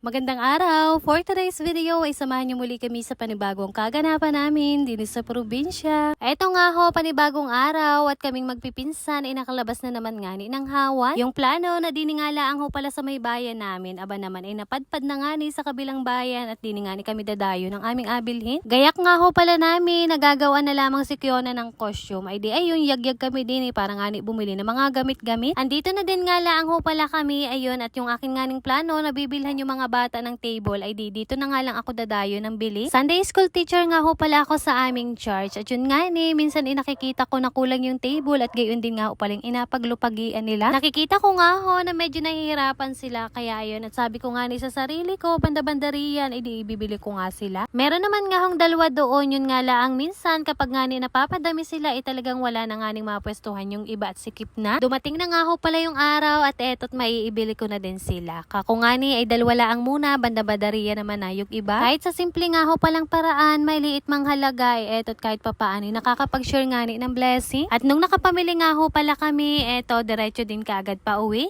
Magandang araw! For today's video ay samahan niyo muli kami sa panibagong kaganapan namin din sa probinsya. Eto nga ho, panibagong araw at kaming magpipinsan ay nakalabas na naman nga ni ng hawan. Yung plano na diningalaang ho pala sa may bayan namin, aba naman ay napadpad na nga ni sa kabilang bayan at diningani kami dadayo ng aming abilhin. Gayak nga ho pala namin, nagagawa na lamang si Kiona ng costume. Ay di ayun, yagyag kami din para nga ni bumili ng mga gamit-gamit. Andito na din nga laang ho pala kami, ayun, at yung aking nga ning plano na bibilhan yung mga bata ng table ay dito na nga lang ako dadayo ng bili. Sunday school teacher nga ho pala ako sa aming church at yun nga ni minsan nakikita ko na kulang yung table at gayon din nga ho palang inapaglupagian nila. Nakikita ko nga ho na medyo nahihirapan sila kaya ayun at sabi ko nga ni sa sarili ko banda-bandariyan ay ibibili ko nga sila. Meron naman nga hong dalawa doon, yun nga lang minsan kapag nga ni napapadami sila ay talagang wala na nga ning mapwestuhan yung iba at sikip na. Dumating na nga ho pala yung araw at eto't maiibili ko na din sila. Kako nga ni ay dalawa lang muna, banda-bandariya naman na yung iba. Kahit sa simple nga ho palang paraan, may liit mang halaga eto't kahit papaano nakakapag-share nga ni ng blessing. At nung nakapamili nga ho pala kami, eto diretso din kaagad pa uwi.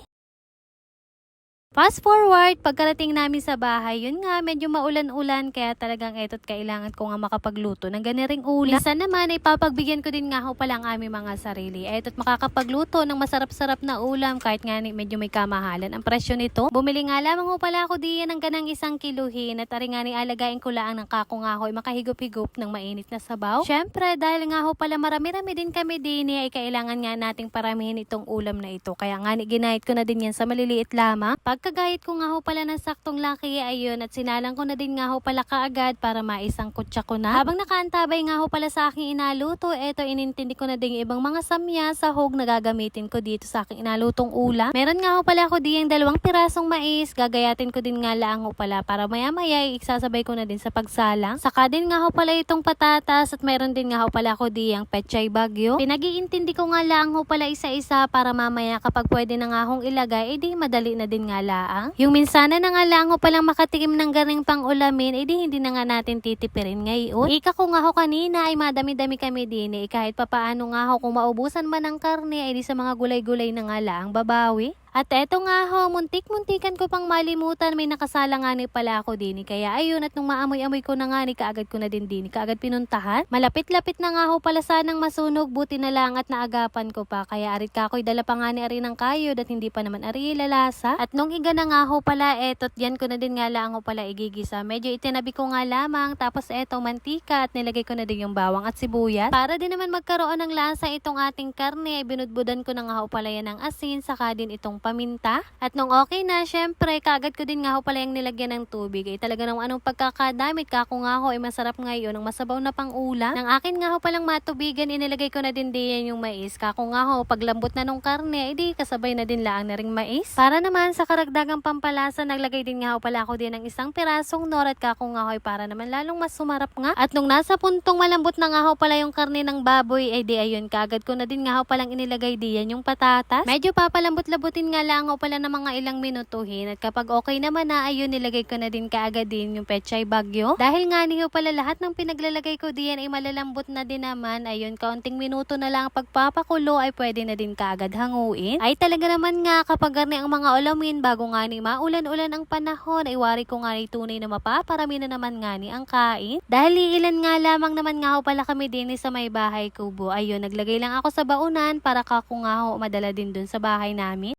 Fast forward, pagkarating namin sa bahay, yun nga, medyo maulan-ulan, kaya talagang eto't kailangan ko nga makapagluto ng ganiring ulam. Minsan naman, ay papagbigyan ko din nga ho pala ang aming mga sarili. Eto't makakapagluto ng masarap-sarap na ulam, kahit nga medyo may kamahalan ang presyo nito. Bumili nga lamang ho pala ako diyan ng ganang 1 kiluhin, at ari nga ni alagain ko lang ng kako nga ho, ay makahigop-higop ng mainit na sabaw. Syempre, dahil nga ho pala marami-rami din kami din, ay kailangan nga nating paramihin itong ulam na ito. Kaya nga ginahit ko na din yan sa maliliit lamang. Pagkagahit ko nga ho pala ng saktong laki ayun at sinalang ko na din nga ho pala kaagad para maisangkot siya ko na. Habang nakaantabay nga ho pala sa aking inaluto, eto inintindi ko na din yung ibang mga samya, sahog na gagamitin ko dito sa aking inalutong ulam. Meron nga ho pala ako diyang 2 pirasong mais, gagayatin ko din nga lang ho pala para maya-maya isasabay ko na din sa pagsalang. Saka din nga ho pala itong patatas at meron din nga ho pala ako diyang pechay bagyo. Pinag-iintindi ko nga lang ho pala isa-isa para mamaya kapag pwede na nga hong ilagay, edi madali na din nga laang. Yung minsana na nga lang ho palang makatikim ng garing pang ulamin, edi hindi na nga natin titipirin ngayon. Ika ko nga ho kanina ay madami-dami kami din kahit papaano nga ho kung maubusan man ng karne, edi sa mga gulay-gulay na nga laang babawi. At eto nga ho, muntik-muntikan ko pang malimutan, may nakasala nga ni pala ako din. Kaya ayun, at nung maamoy-amoy ko na nga ni kaagad ko na din kaagad pinuntahan. Malapit-lapit na nga ho pala sanang masunog, buti na lang at naagapan ko pa. Kaya arit ka ko'y dala pa nga ni ari ng kayod at hindi pa naman ari lalasa. At nung higa na nga ho pala, eto't yan ko na din nga lang ho pala igigisa. Medyo itinabi ko nga lamang, tapos eto mantika at nilagay ko na din yung bawang at sibuyas. Para din naman magkaroon ng lasa itong ating karne, binudbudan ko na nga ho pala yan ng asin, saka din itong paminta. At nung okay na, syempre, kaagad ko din nga ho pala yung nilagyan ng tubig. Ay talaga nung anong pagkakadamit, kako nga ho, ay masarap ngayon ng masabaw na pang ulam. Nang akin nga ho palang matubigan, inilagay ko na din diyan yung mais. Kako nga ho, paglambot na nung karne, edi kasabay na din laang na ring mais. Para naman sa karagdagang pampalasa, naglagay din nga ho pala ako din ng 1 pirasong nor at kako nga ho, ay para naman lalong mas sumarap nga. At nung nasa puntong malambot na nga ho pala yung karne ng baboy, edi ayun, kaagad ko na din nga ho palang inilagay diyan yung patatas. Medyo papalambot-labutin nga lang ho pala ng mga ilang minutuhin at kapag okay naman na ayun nilagay ko na din kaagad din yung pechay bagyo. Dahil nga niyo pala lahat ng pinaglalagay ko diyan ay malalambot na din naman, ayun kaunting minuto na lang pagpapakulo ay pwede na din kaagad hanguin. Ay talaga naman nga kapag garni ang mga ulamin bago nga ni maulan-ulan ang panahon ay wari ko nga ni tunay na mapaparami na naman nga ni ang kain. Dahil iilan nga lamang naman nga ho pala kami din sa may bahay kubo, ayun naglagay lang ako sa baunan para kako nga ho madala din dun sa bahay namin.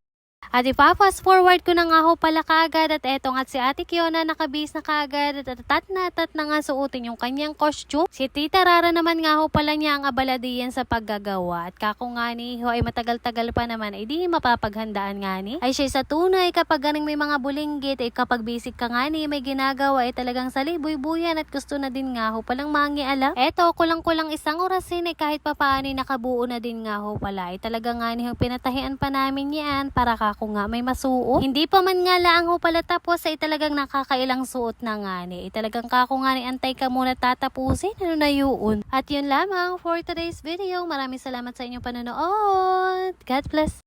At ipa-fast forward ko na nga ho pala kaagad at eto nga si Ate Kiona nakabihis na kaagad at tat na nga suotin yung kanyang costume. Si Tita Rara naman nga ho pala niya ang abala diyan sa paggagawa at kako nga ni ho ay matagal-tagal pa naman ay di mapapaghandaan nga ni. Ay siya sa tunay kapag ganing may mga bulinggit ay kapag basic ka nga ni may ginagawa ay talagang salibuy-buyan at gusto na din nga ho palang mangialam. Eto kulang-kulang 1 orasin ay kahit papaano nakabuo na din nga ho pala ay talaga nga ni pinatahian pa namin yan para kako nga may masuot. Hindi pa man nga laang ho pala tapos ay talagang nakakailang suot na nga ni. Ay talagang kako nga ni antay ka muna tatapusin. Ano na yun? At yun lamang for today's video. Maraming salamat sa inyong panonood. God bless.